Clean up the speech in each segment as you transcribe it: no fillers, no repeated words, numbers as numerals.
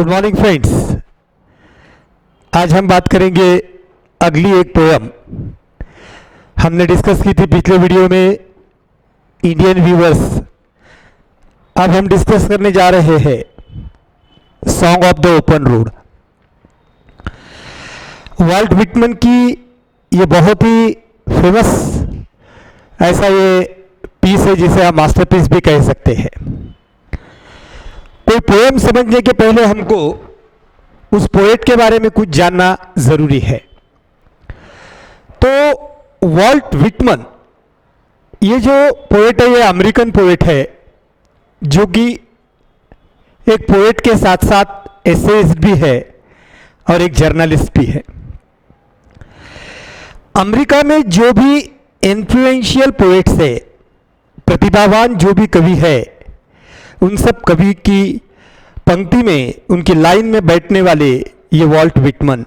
Good morning friends. आज हम बात करेंगे अगली एक पोयम। हमने डिस्कस की थी पिछले वीडियो में इंडियन व्यूवर्स। अब हम डिस्कस करने जा रहे हैं song of the open road. Walt Whitman की ये बहुत ही फेमस ऐसा ये पीस है जिसे हम मास्टरपीस भी कह सकते हैं। कोई पोएम समझने के पहले हमको उस पोएट के बारे में कुछ जानना जरूरी है। तो वाल्ट व्हिटमन ये जो पोएट है ये अमेरिकन पोएट है जो कि एक पोएट के साथ साथ एसेइस्ट भी है और एक जर्नलिस्ट भी है। अमेरिका में जो भी इन्फ्लुएंशियल पोएट्स है, प्रतिभावान जो भी कवि है, उन सब कवि की पंक्ति में, उनकी लाइन में बैठने वाले ये वाल्ट व्हिटमन,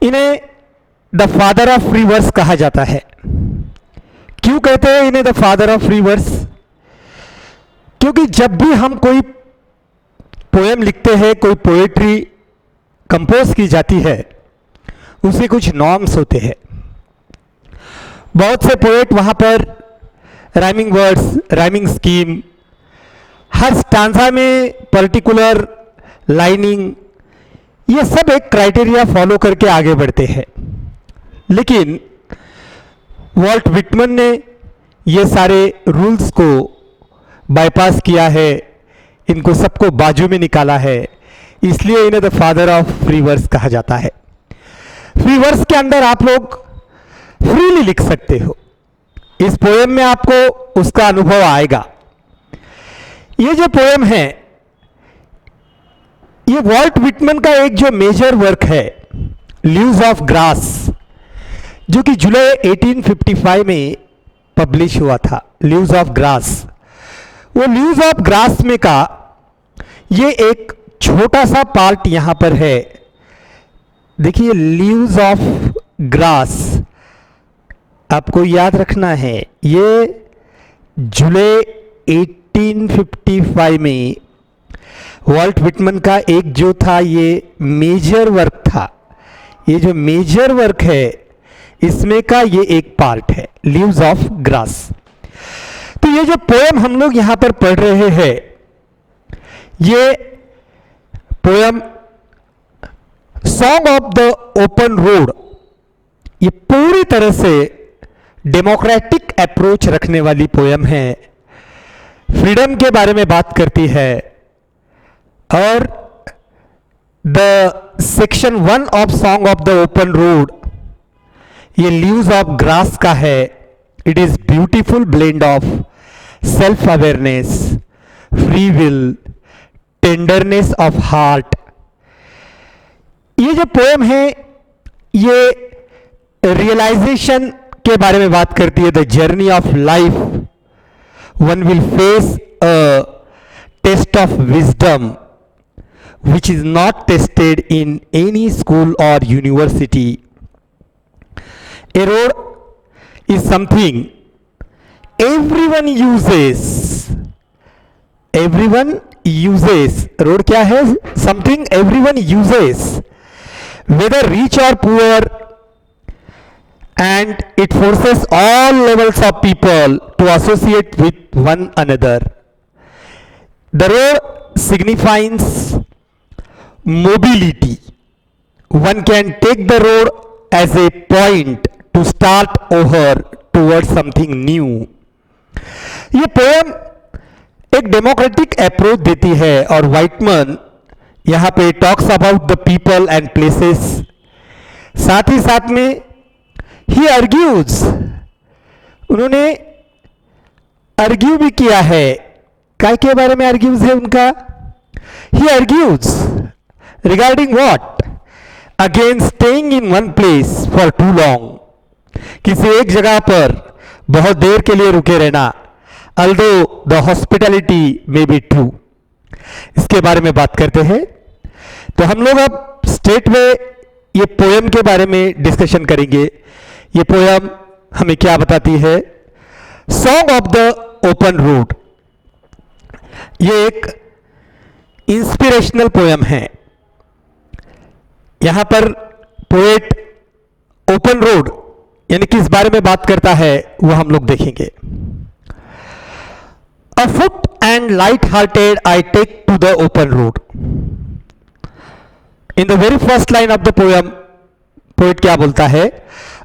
इन्हें the father of free verse कहा जाता है। क्यों कहते हैं इन्हें the father of free verse? क्योंकि जब भी हम कोई पोएम लिखते हैं, कोई पोएट्री कंपोज की जाती है, उसके कुछ नॉर्म्स होते हैं। बहुत से पोएट वहां पर राइमिंग वर्ड्स, राइमिंग स्कीम, हर स्टांजा में पर्टिकुलर लाइनिंग, ये सब एक क्राइटेरिया फॉलो करके आगे बढ़ते हैं। लेकिन वाल्ट व्हिटमन ने ये सारे रूल्स को बाईपास किया है, इनको सबको बाजू में निकाला है, इसलिए इन्हें the father of free verse कहा जाता है। फ्री वर्स के अंदर आप लोग फ्रीली लिख सकते हो। इस पोएम में आपको उसका अनुभव आएगा। ये जो पोएम है ये वाल्ट व्हिटमन का एक जो मेजर वर्क है, लीव्स ऑफ ग्रास, जो कि जुलाई 1855 में पब्लिश हुआ था। लीव्स ऑफ ग्रास, वो लीव्स ऑफ ग्रास में का ये एक छोटा सा पार्ट यहां पर है। देखिए, लीव्स ऑफ ग्रास आपको याद रखना है, ये जुलाई 1855 में वाल्ट व्हिटमन का एक जो था ये मेजर वर्क था। ये जो मेजर वर्क है इसमें का ये एक पार्ट है, लीव्स ऑफ ग्रास। तो ये जो पोएम हम लोग यहां पर पढ़ रहे हैं, ये poem song of the open road, ये पूरी तरह से डेमोक्रेटिक अप्रोच रखने वाली पोएम है। फ्रीडम के बारे में बात करती है और the section 1 of song of the open road ये लीव्स ऑफ ग्रास का है। It is beautiful blend of self awareness, free will, tenderness of heart. ये जो पोएम है ये रियलाइजेशन के बारे में बात करती है। The journey of life, one will face a test of wisdom which is not tested in any school or university. A road is something everyone uses. Everyone uses. Road क्या है? Something everyone uses, whether rich or poor, and it forces all levels of people to associate with one another. The road signifies mobility. One can take the road as a point to start over towards something new. ये poem एक democratic approach देती है और Whitman यहां पे talks about the people and places. साथ ही साथ में ही आर्ग्यूज, उन्होंने आर्ग्यू भी किया है। काय के बारे में आर्ग्यूज है उनका? ही argues regarding what? Against staying in one place for too long. किसी एक जगह पर बहुत देर के लिए रुके रहना, although the hospitality may be true. इसके बारे में बात करते हैं। तो हम लोग अब स्टेट में ये पोएम के बारे में डिस्कशन करेंगे। ये पोएम हमें क्या बताती है? Song of the open road, ये एक इंस्पिरेशनल पोयम है। यहां पर पोएट ओपन रोड यानी किस बारे में बात करता है वो हम लोग देखेंगे। Afoot and light hearted I take to the open road. In the very first line of the poem poet क्या बोलता है?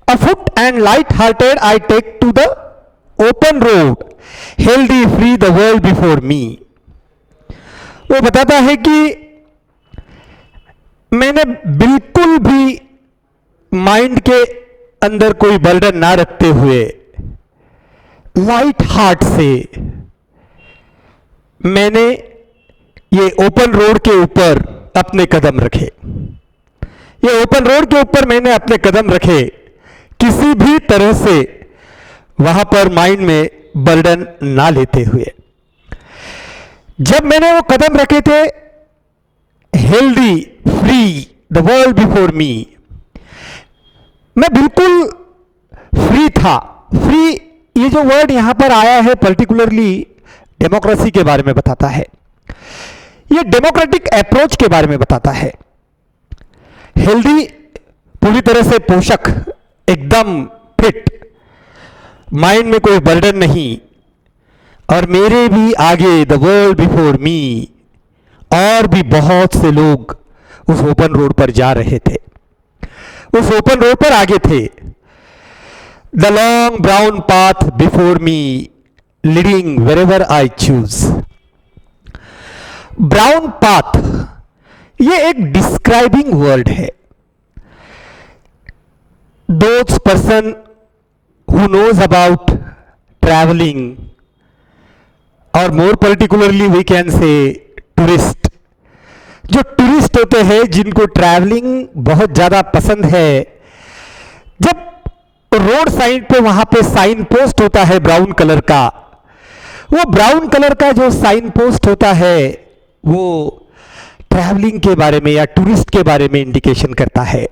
Afoot and light hearted I take to the open road, healthy free the world before me. वो बताता है कि मैंने बिल्कुल भी माइंड के अंदर कोई बर्डन ना रखते हुए लाइट हार्ट से मैंने ये ओपन रोड के ऊपर अपने कदम रखे। ये ओपन रोड के ऊपर मैंने अपने कदम रखे, किसी भी तरह से वहां पर माइंड में बर्डन ना लेते हुए। जब मैंने वो कदम रखे थे, healthy free the world before मी, मैं बिल्कुल फ्री था। फ्री ये जो वर्ड यहां पर आया है पर्टिकुलरली डेमोक्रेसी के बारे में बताता है। ये डेमोक्रेटिक अप्रोच के बारे में बताता है। हेल्दी पूरी तरह से पोषक, एकदम फिट, माइंड में कोई बर्डन नहीं, और मेरे भी आगे द वर्ल्ड बिफोर मी और भी बहुत से लोग उस ओपन रोड पर जा रहे थे, उस ओपन रोड पर आगे थे। The long brown path before me leading wherever I choose. Brown path ये एक डिस्क्राइबिंग वर्ड है। Those person who knows about traveling, और more particularly we can say tourist, जो टूरिस्ट होते हैं जिनको ट्रैवलिंग बहुत ज़्यादा पसंद है, जब रोड साइड पे वहां पे साइन पोस्ट होता है ब्राउन कलर का, वो ब्राउन कलर का जो साइन पोस्ट होता है वो ट्रैवलिंग के बारे में या टूरिस्ट के बारे में इंडिकेशन करता है।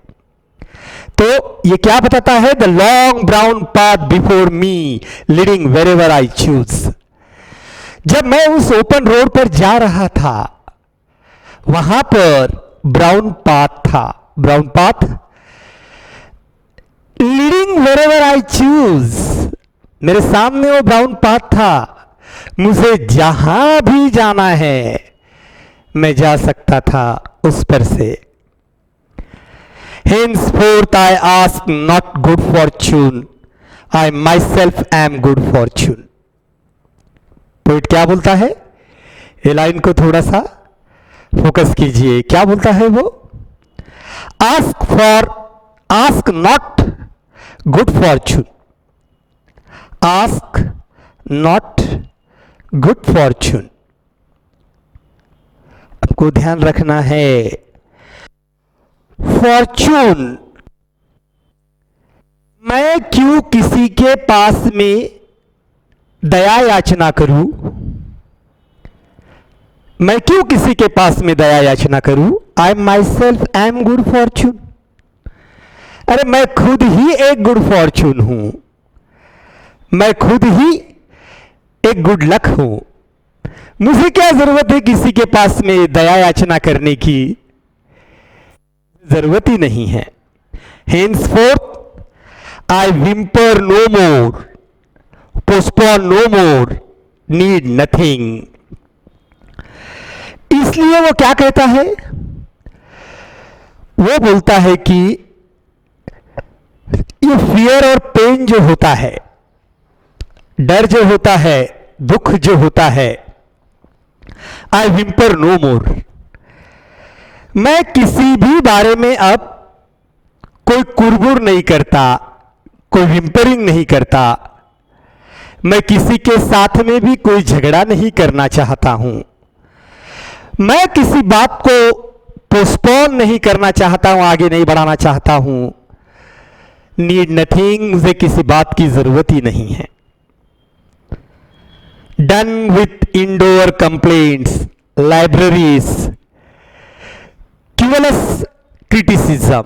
तो ये क्या बताता है? The long brown path before me leading wherever I choose. जब मैं उस ओपन रोड पर जा रहा था, वहां पर ब्राउन पाथ था। Brown path leading wherever I choose, मेरे सामने वो ब्राउन पाथ था। मुझे जहां भी जाना है मैं जा सकता था उस पर से। Henceforth I ask not good fortune, I myself am good fortune। Poet क्या बोलता है? ये लाइन को थोड़ा सा फोकस कीजिए। क्या बोलता है वो? Ask not good Fortune, ask not good Fortune. आपको ध्यान रखना है, फॉर्चून, मैं क्यों किसी के पास में दया याचना करूं? मैं क्यों किसी के पास में दया याचना करूं? I myself am good fortune. अरे मैं खुद ही एक गुड फॉर्चून हूं, मैं खुद ही एक गुड लक हूं। मुझे क्या जरूरत है किसी के पास में दया याचना करने की? जरूरत ही नहीं है। Henceforth I whimper no more, postpone no more, need nothing। इसलिए वो क्या कहता है? वो बोलता है कि ये फियर और पेन जो होता है, डर जो होता है, दुख जो होता है, आई whimper no more, मैं किसी भी बारे में अब कोई कुरबुर नहीं करता, कोई विम्परिंग नहीं करता। मैं किसी के साथ में भी कोई झगड़ा नहीं करना चाहता हूं। मैं किसी बात को पोस्टपोन नहीं करना चाहता हूं, आगे नहीं बढ़ाना चाहता हूं। नीड नथिंग, मुझे किसी बात की जरूरत ही नहीं है। Done with indoor complaints, libraries, querulous criticism.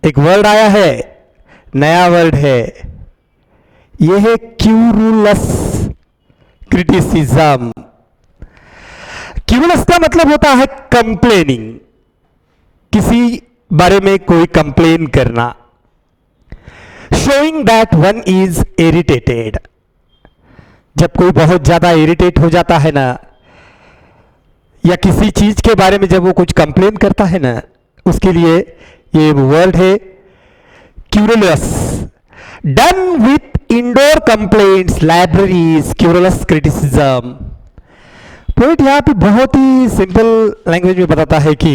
एक वर्ड आया है, नया वर्ड है, यह है क्यूरलेस क्रिटिसिज्म। क्यूरस का मतलब होता है कंप्लेनिंग, किसी बारे में कोई कंप्लेन करना। Showing that one is irritated, जब कोई बहुत ज्यादा इरिटेट हो जाता है ना, या किसी चीज के बारे में जब वो कुछ कंप्लेन करता है ना, उसके लिए ये वर्ड है querulous. Done with indoor complaints, libraries, querulous criticism. Poet यहां पे बहुत ही सिंपल लैंग्वेज में बताता है कि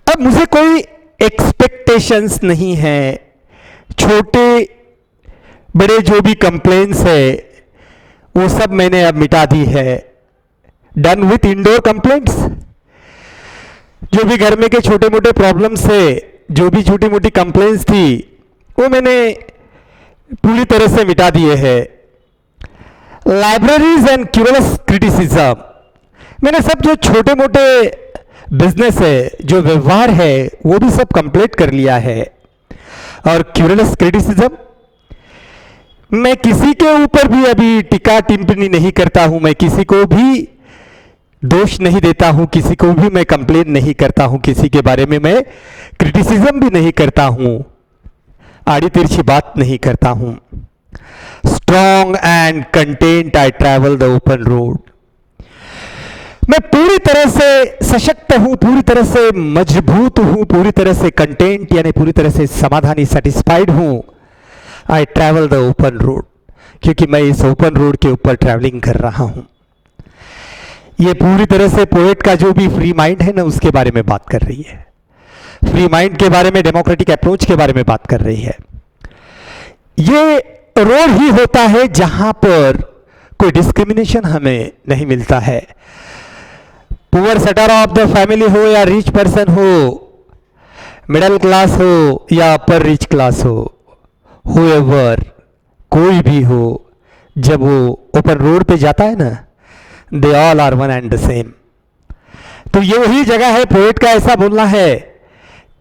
अब मुझे कोई एक्सपेक्टेशंस नहीं है, छोटे बड़े जो भी कंप्लेंट्स है वो सब मैंने अब मिटा दी है। डन विथ इंडोर कंप्लेंट्स, जो भी घर में के छोटे मोटे प्रॉब्लम्स है, जो भी छोटी मोटी कंप्लेंट्स थी, वो मैंने पूरी तरह से मिटा दिए हैं। लाइब्रेरीज एंड क्यूरलस क्रिटिसिज्म, मैंने सब जो छोटे मोटे बिजनेस है, जो व्यवहार है, वो भी सब कंप्लीट कर लिया है। और क्यूरलस क्रिटिसिज्म, मैं किसी के ऊपर भी अभी टीका टिप्पणी नहीं करता हूं, मैं किसी को भी दोष नहीं देता हूं, किसी को भी मैं कंप्लेन नहीं करता हूं, किसी के बारे में मैं क्रिटिसिज्म भी नहीं करता हूं, आड़ी तिरछी बात नहीं करता हूं। Strong and content I travel the open road, मैं पूरी तरह से सशक्त हूं, पूरी तरह से मजबूत हूं, पूरी तरह से कंटेंट यानी पूरी तरह से समाधानी, सेटिस्फाइड हूं। I travel the open road, क्योंकि मैं इस ओपन रोड के ऊपर ट्रैवलिंग कर रहा हूं। ये पूरी तरह से पोएट का जो भी फ्री माइंड है ना, उसके बारे में बात कर रही है। फ्री माइंड के बारे में, डेमोक्रेटिक अप्रोच के बारे में बात कर रही है। ये रोड ही होता है जहां पर कोई डिस्क्रिमिनेशन हमें नहीं मिलता है। Poor sector of the family हो या रिच पर्सन हो, मिडिल क्लास हो या अपर रिच क्लास हो, हुएवर कोई भी हो, जब वो ओपन रोड पे जाता है ना, they all are one and the same. तो ये वही जगह है, पोएट का ऐसा बोलना है,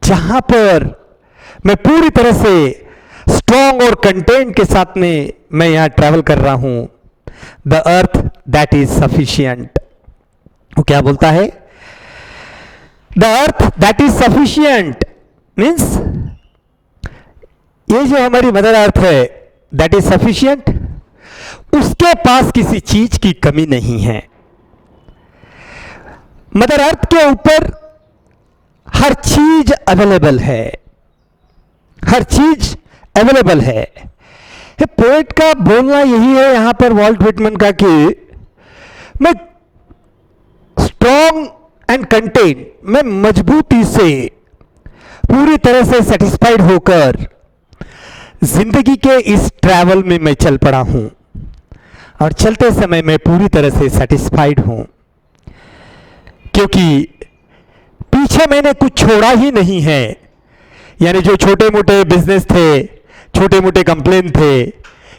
जहां पर मैं पूरी तरह से स्ट्रॉन्ग और कंटेंट के साथ में मैं यहां ट्रैवल कर रहा हूं। The earth that is sufficient, वो क्या बोलता है? The earth that is sufficient means ये जो हमारी मदर अर्थ है, दैट इज सफिशियंट, उसके पास किसी चीज की कमी नहीं है। मदर अर्थ के ऊपर हर चीज अवेलेबल है, हर चीज अवेलेबल है। पोएट का बोलना यही है यहां पर वॉल्ट व्हिटमैन का, कि मैं स्ट्रॉन्ग एंड कंटेंट, मैं मजबूती से पूरी तरह से सेटिस्फाइड होकर जिंदगी के इस ट्रैवल में मैं चल पड़ा हूं, और चलते समय मैं पूरी तरह से सेटिस्फाइड हूं, क्योंकि पीछे मैंने कुछ छोड़ा ही नहीं है। यानी जो छोटे मोटे बिजनेस थे, छोटे मोटे कंप्लेन थे,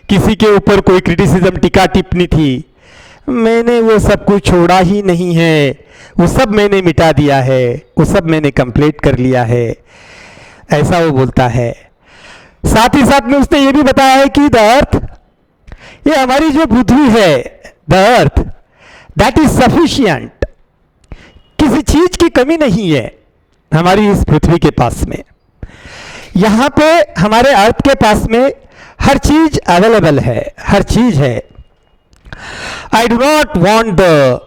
किसी के ऊपर कोई क्रिटिसिज्म, टीका टिप्पणी थी, मैंने वो सब कुछ छोड़ा ही नहीं है, वो सब मैंने मिटा दिया है, वो सब मैंने कंप्लीट कर लिया है, ऐसा वो बोलता है। साथ ही साथ में उसने ये भी बताया है कि द अर्थ, ये हमारी जो पृथ्वी है, the earth that is sufficient, किसी चीज की कमी नहीं है हमारी इस पृथ्वी के पास में। यहां पे हमारे अर्थ के पास में हर चीज अवेलेबल है, हर चीज है। I do not want the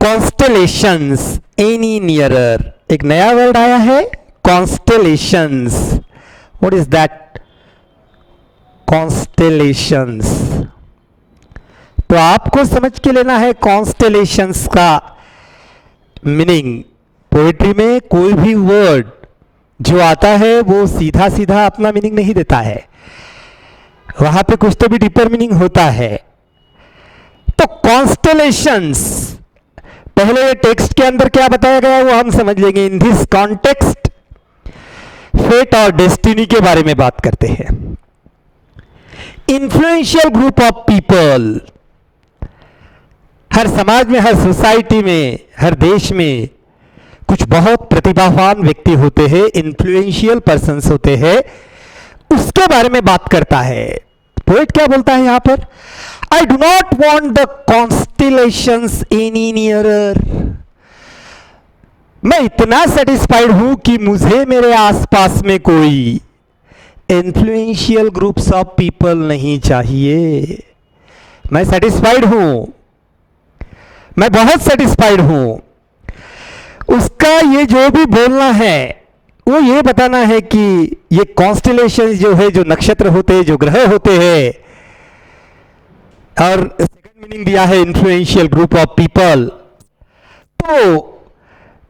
constellations any nearer, एक नया वर्ड आया है, constellations. What is that? Constellations. तो आपको समझ के लेना है कॉन्स्टेलेशंस का मीनिंग। पोएट्री में कोई भी वर्ड जो आता है वो सीधा सीधा अपना मीनिंग नहीं देता है, वहां पे कुछ तो भी डीपर मीनिंग होता है। तो कॉन्स्टेलेशंस, पहले टेक्स्ट के अंदर क्या बताया गया वो हम समझ लेंगे। इन दिस कॉन्टेक्स्ट फेट और डेस्टिनी के बारे में बात करते हैं। इन्फ्लुएंशियल ग्रुप ऑफ पीपल, हर समाज में, हर सोसाइटी में, हर देश में कुछ बहुत प्रतिभावान व्यक्ति होते हैं, इन्फ्लुएंशियल पर्सन्स होते हैं, उसके बारे में बात करता है। पोएट क्या बोलता है यहां पर? I do not want the constellations any nearer. मैं इतना सेटिस्फाइड हूं कि मुझे मेरे आसपास में कोई इन्फ्लुएंशियल ग्रुप्स ऑफ पीपल नहीं चाहिए. मैं सेटिस्फाइड हूं, मैं बहुत सेटिस्फाइड हूं. उसका ये जो भी बोलना है वो ये बताना है कि ये कॉन्स्टेलेशन जो है, जो नक्षत्र होते हैं, जो ग्रह होते हैं, और सेकंड मीनिंग दिया है इन्फ्लुएंशियल ग्रुप ऑफ पीपल. तो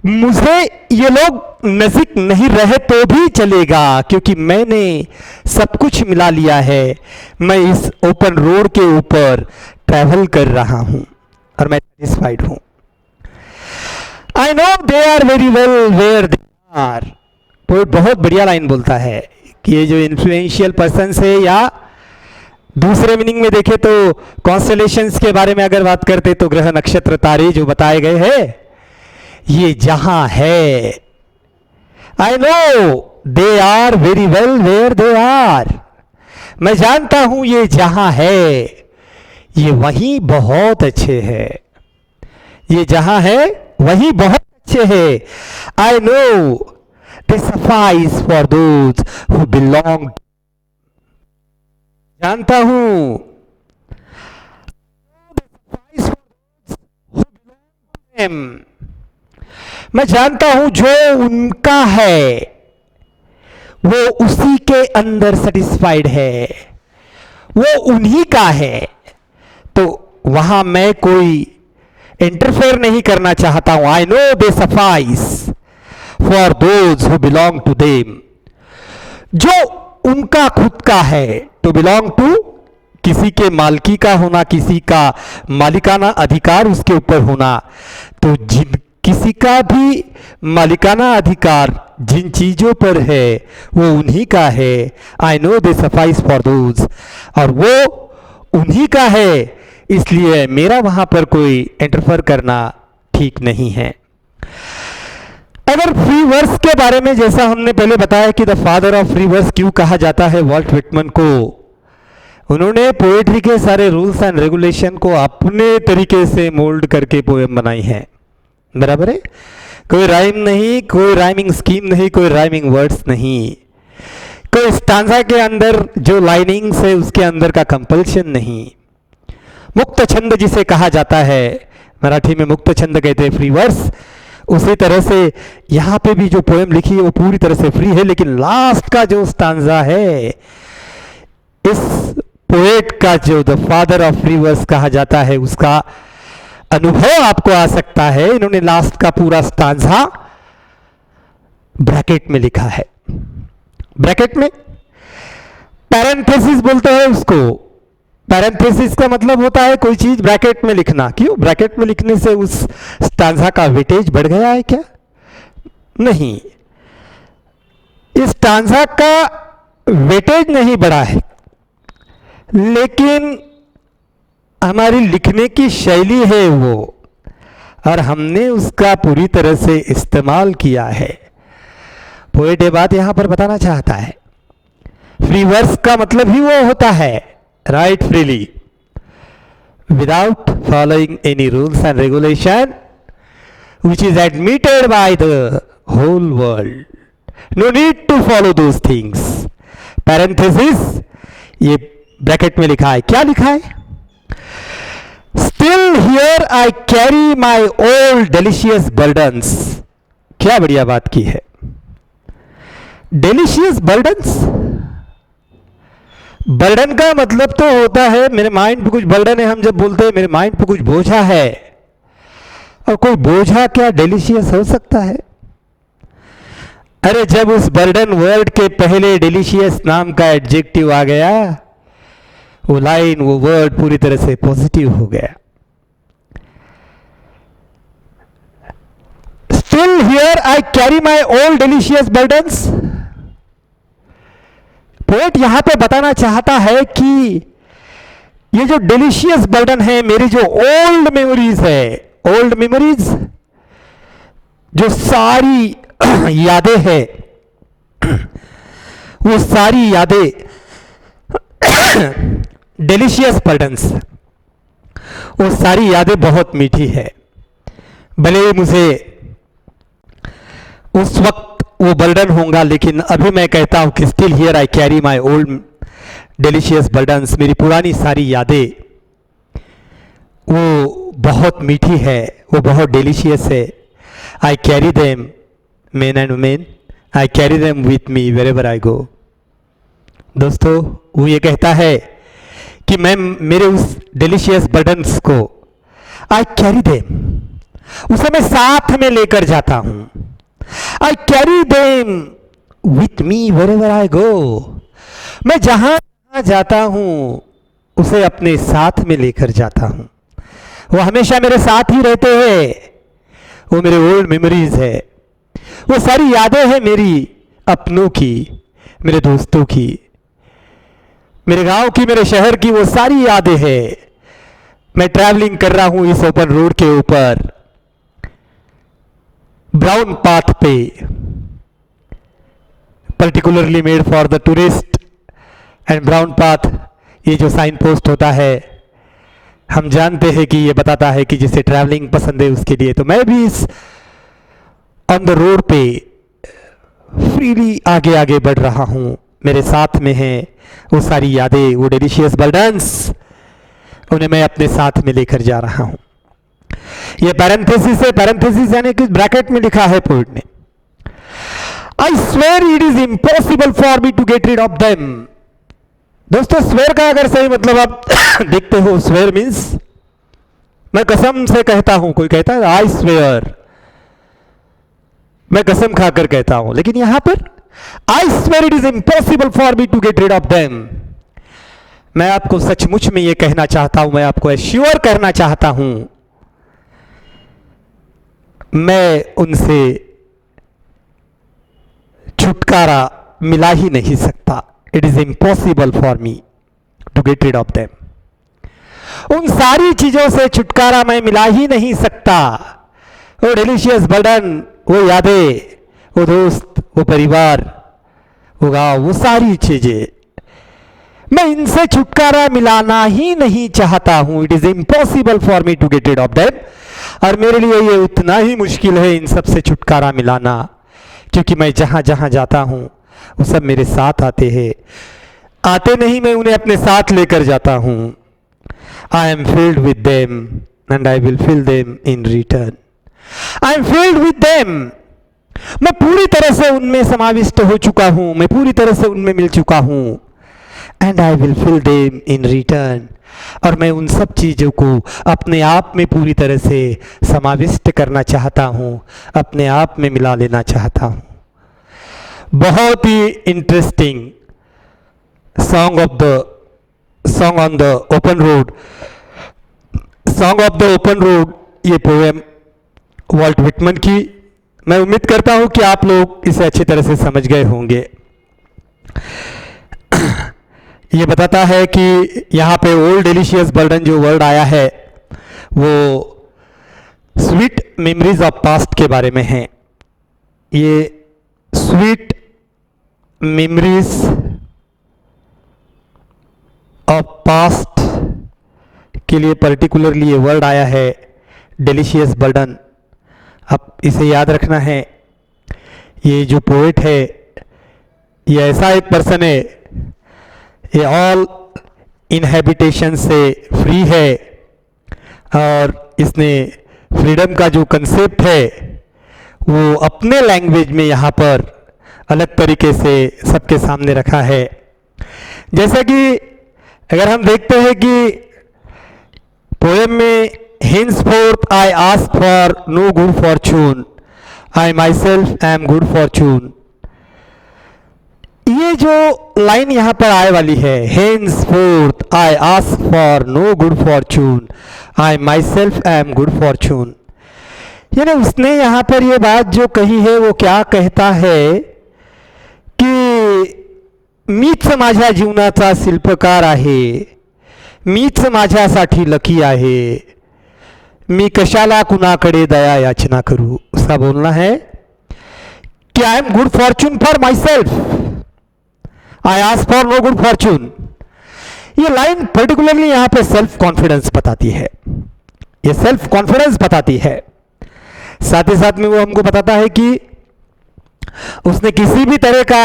मुझे ये लोग नजीक नहीं रहे तो भी चलेगा, क्योंकि मैंने सब कुछ मिला लिया है. मैं इस ओपन रोड के ऊपर ट्रैवल कर रहा हूं और मैं सेटिस्फाइड हूं. I know they are very well where they are. Poet बहुत बढ़िया लाइन बोलता है कि ये जो इन्फ्लुएंशियल पर्सन है, या दूसरे मीनिंग में देखे तो कॉन्स्टेलेशंस के बारे में अगर बात करते तो ग्रह नक्षत्र तारे जो बताए गए हैं, ये जहां है, I know they are very well where they are. मैं जानता हूं ये जहां है, ये वहीं बहुत अच्छे है. ये जहां है वहीं बहुत अच्छे है. I know they suffice for those who belong. जानता हूं मैं जानता हूं जो उनका है वो उसी के अंदर सेटिस्फाइड है, वो उन्हीं का है. तो वहां मैं कोई इंटरफेयर नहीं करना चाहता हूं. I know they suffice for those who belong to them. जो उनका खुद का है, टू बिलोंग टू, किसी के मालकी का होना, किसी का मालिकाना अधिकार उसके ऊपर होना. तो जिन किसी का भी मालिकाना अधिकार जिन चीजों पर है वो उन्हीं का है. I know they suffice for those, और वो उन्हीं का है, इसलिए मेरा वहां पर कोई इंटरफेयर करना ठीक नहीं है. अगर फ्री वर्स के बारे में, जैसा हमने पहले बताया कि the father of free verse क्यों कहा जाता है वॉल्ट व्हिटमन को, उन्होंने पोएट्री के सारे रूल्स एंड रेगुलेशन को अपने तरीके से मोल्ड करके पोएम बनाई है. बराबर है. कोई राइम नहीं, कोई राइमिंग स्कीम नहीं, कोई राइमिंग वर्ड्स नहीं, कोई स्टांजा के अंदर जो लाइनिंग्स है उसके अंदर का कंपल्शन नहीं. मुक्त छंद जिसे कहा जाता है, मराठी में मुक्त छंद कहते हैं फ्री वर्स, उसी तरह से यहां पे भी जो पोएम लिखी है वो पूरी तरह से फ्री है. लेकिन लास्ट का जो स्टांजा है, इस पोएट का जो the father of free verse कहा जाता है, उसका अनुभव आपको आ सकता है. इन्होंने लास्ट का पूरा स्टांजा ब्रैकेट में लिखा है. ब्रैकेट में पैरेंथेसिस बोलते हैं उसको. पैरेंथेसिस का मतलब होता है कोई चीज ब्रैकेट में लिखना. क्यों? ब्रैकेट में लिखने से उस स्टांजा का वेटेज बढ़ गया है क्या? नहीं, इस स्टांजा का वेटेज नहीं बढ़ा है, लेकिन हमारी लिखने की शैली है वो, और हमने उसका पूरी तरह से इस्तेमाल किया है. पोएट ये बात यहां पर बताना चाहता है. फ्री वर्स का मतलब ही वो होता है, right freely without following any rules and regulation which is admitted by the whole world. No need to follow those things. Parenthesis, ये ब्रैकेट में लिखा है. क्या लिखा है? Still here I carry my old delicious burdens. क्या बढ़िया बात की है. Delicious burdens, बर्डन का मतलब तो होता है मेरे माइंड पे कुछ बर्डन है. हम जब बोलते हैं मेरे माइंड पे कुछ बोझा है, और कोई बोझा क्या डिलीशियस हो सकता है? अरे जब उस बर्डन वर्ड के पहले डिलीशियस नाम का एडजेक्टिव आ गया, वो लाइन, वो वर्ड पूरी तरह से पॉजिटिव हो गया. Still here I carry my old delicious burdens. Poet यहां पे बताना चाहता है कि ये जो डिलीशियस बर्डन है, मेरी जो ओल्ड मेमोरीज है, ओल्ड मेमोरीज, जो सारी यादें हैं, वो सारी यादें डिलीशियस बर्डन्स, वो सारी यादें बहुत मीठी है। भले ही मुझे उस वक्त वो बर्डन होगा, लेकिन अभी मैं कहता हूँ कि still here I carry my old delicious burdens. मेरी पुरानी सारी यादें वो बहुत मीठी है, वो बहुत डिलीशियस है। I carry them man and women, I carry them with me wherever I go. दोस्तों, वो ये कहता है कि मैं मेरे उस डिलीशियस बर्डन्स को आई कैरी देम, उसे मैं साथ में लेकर जाता हूं। I carry them with me wherever I go. मैं जहां जाता हूं उसे अपने साथ में लेकर जाता हूं। वो हमेशा मेरे साथ ही रहते हैं। वो मेरे ओल्ड मेमोरीज है, वो सारी यादें हैं मेरी अपनों की, मेरे दोस्तों की, मेरे गांव की, मेरे शहर की, वो सारी यादें हैं। मैं ट्रैवलिंग कर रहा हूं इस ओपन रोड के ऊपर, ब्राउन पाथ पे, particularly made for the tourist. And brown path, ये जो साइन पोस्ट होता है, हम जानते हैं कि ये बताता है कि जिसे ट्रैवलिंग पसंद है उसके लिए। तो मैं भी इस ऑन द रोड पे फ्रीली आगे आगे बढ़ रहा हूं। मेरे साथ में है वो सारी यादें, वो डिलीशियस बर्डन्स, उन्हें मैं अपने साथ में लेकर जा रहा हूं। ये पैरेंथेसिस है, पैरेंथेसिस यानी कि ब्रैकेट में लिखा है पोएट ने, I swear it is impossible for me to get rid of them. दोस्तों, स्वेयर का अगर सही मतलब आप देखते हो, स्वेयर मीन्स मैं कसम से कहता हूं। कोई कहता है आई स्वेयर, मैं कसम खाकर कहता हूं, लेकिन यहां पर I swear it is impossible for me to get rid of them. मैं आपको सचमुच में यह कहना चाहता हूं, मैं आपको एश्योर करना चाहता हूं, मैं उनसे छुटकारा मिला ही नहीं सकता। It is impossible for me to get rid of them. उन सारी चीजों से छुटकारा मैं मिला ही नहीं सकता। वो डिलीशियस बर्डन, वो यादें, वो दोस्त, वो परिवार, वो गांव, वो सारी चीजें, मैं इनसे छुटकारा मिलाना ही नहीं चाहता हूं। It is impossible for me to get rid of them. और मेरे लिए ये उतना ही मुश्किल है इन सब से छुटकारा मिलाना, क्योंकि मैं जहां जहां जाता हूं वो सब मेरे साथ आते हैं। आते नहीं, मैं उन्हें अपने साथ लेकर जाता हूं। I am filled with them and I will fill them in return. I am filled with them, मैं पूरी तरह से उनमें समाविष्ट हो चुका हूं, मैं पूरी तरह से उनमें मिल चुका हूं। And I will fill them in return, और मैं उन सब चीज़ों को अपने आप में पूरी तरह से समाविष्ट करना चाहता हूं, अपने आप में मिला लेना चाहता हूं। बहुत ही interesting song on the open road, song of the open road, ये पोएम वॉल्ट विटमन की। मैं उम्मीद करता हूं कि आप लोग इसे अच्छी तरह से समझ गए होंगे। ये बताता है कि यहाँ पे ओल्ड डिलीशियस बर्डन जो वर्ड आया है वो स्वीट मेमोरीज ऑफ पास्ट के बारे में है। ये स्वीट मेमोरीज ऑफ पास्ट के लिए पर्टिकुलरली ये वर्ड आया है, डिलीशियस बर्डन। अब इसे याद रखना है। ये जो पोएट है ये ऐसा एक पर्सन है, ये ऑल इनहेबिटेशन से फ्री है, और इसने फ्रीडम का जो कंसेप्ट है वो अपने लैंग्वेज में यहाँ पर अलग तरीके से सबके सामने रखा है। जैसा कि अगर हम देखते हैं कि पोएम में henceforth I ask for no good fortune, I myself am good fortune, ये जो लाइन यहाँ पर आए वाली है, henceforth I ask for no good fortune, I myself am good fortune, यानी उसने यहाँ पर ये बात जो कही है वो क्या कहता है कि मीच माझ्या जीवनाचा शिल्पकार आहे, मीच माझ्यासाठी लकी आहे, मी कशाला कुणाकडे दया याचना करू। उसका बोलना है कि I am good fortune for myself, I ask for no good fortune. ये लाइन पर्टिकुलरली यहां पे सेल्फ कॉन्फिडेंस बताती है। ये सेल्फ कॉन्फिडेंस बताती है। साथ ही साथ में वो हमको बताता है कि उसने किसी भी तरह का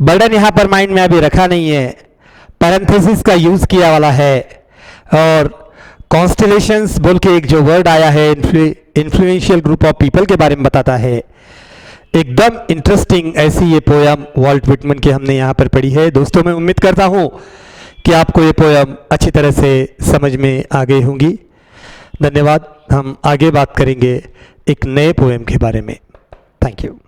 बर्डन यहां पर माइंड में अभी रखा नहीं है, पैरेंथेसिस का यूज किया वाला है, और कॉन्स्टेलेशंस बोल के एक जो वर्ड आया है इन्फ्लुएंशियल ग्रुप ऑफ पीपल के बारे में बताता है। एकदम इंटरेस्टिंग ऐसी ये पोयम वॉल्ट विटमन की हमने यहाँ पर पढ़ी है। दोस्तों मैं उम्मीद करता हूँ कि आपको ये पोयम अच्छी तरह से समझ में आ गई होंगी। धन्यवाद। हम आगे बात करेंगे एक नए पोयम के बारे में। Thank you.